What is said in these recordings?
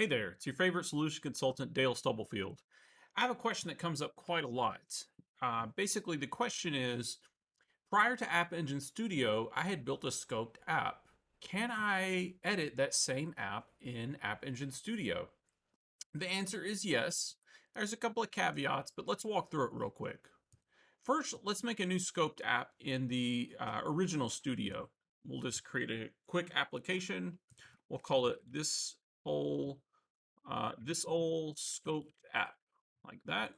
Hey there, it's your favorite solution consultant, Dale Stubblefield. I have a question that comes up quite a lot. Basically, the question is prior to App Engine Studio, I had built a scoped app. Can I edit that same app in App Engine Studio? The answer is yes. There's a couple of caveats, but let's walk through it real quick. First, let's make a new scoped app in the original Studio. We'll just create a quick application. We'll call it whole this old scoped app like that.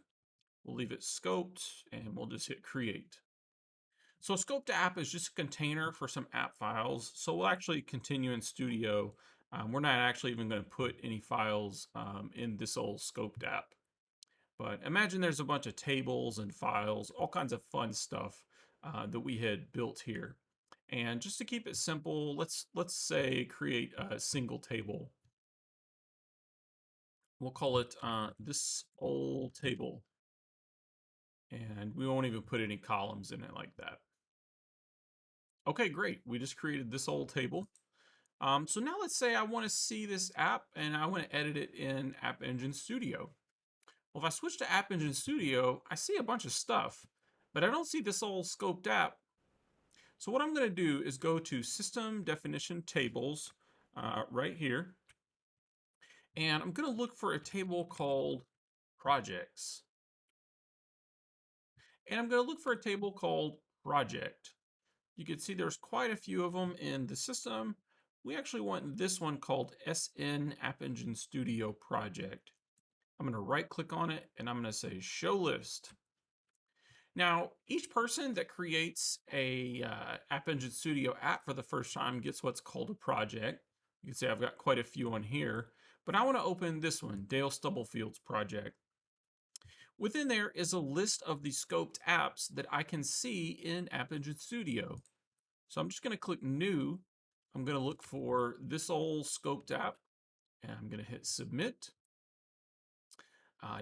We'll leave it scoped and we'll just hit create. So scoped app is just a container for some app files. So we'll actually continue in Studio. We're not actually even going to put any files in this old scoped app. But imagine there's a bunch of tables and files, all kinds of fun stuff that we had built here. And just to keep it simple, let's say create a single table. We'll call it this old table. And we won't even put any columns in it like that. Okay, great. We just created this old table. So now let's say I want to see this app and I want to edit it in App Engine Studio. Well, if I switch to App Engine Studio, I see a bunch of stuff, but I don't see this old scoped app. So what I'm going to do is go to System Definition Tables right here. And I'm going to look for a table called Projects. And I'm going to look for a table called Project. You can see there's quite a few of them in the system. We actually want this one called SN App Engine Studio Project. I'm going to right click on it and I'm going to say Show List. Now, each person that creates a App Engine Studio app for the first time gets what's called a project. You can see I've got quite a few on here, but I want to open this one, Dale Stubblefield's project. Within there is a list of the scoped apps that I can see in App Engine Studio. So I'm just going to click New. I'm going to look for this old scoped app, and I'm going to hit Submit.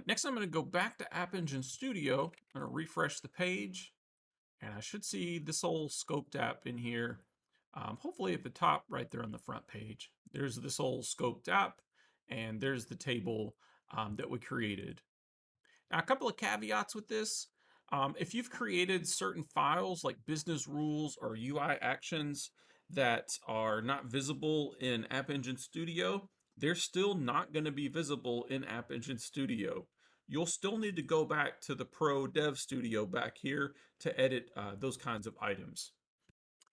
Next, I'm going to go back to App Engine Studio. I'm going to refresh the page, and I should see this old scoped app in here. Hopefully at the top right there on the front page. There's this old scoped app, and there's the table that we created. Now, a couple of caveats with this. If you've created certain files like business rules or UI actions that are not visible in App Engine Studio, they're still not going to be visible in App Engine Studio. You'll still need to go back to the Pro Dev Studio back here to edit those kinds of items.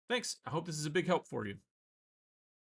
Thanks. I hope this is a big help for you.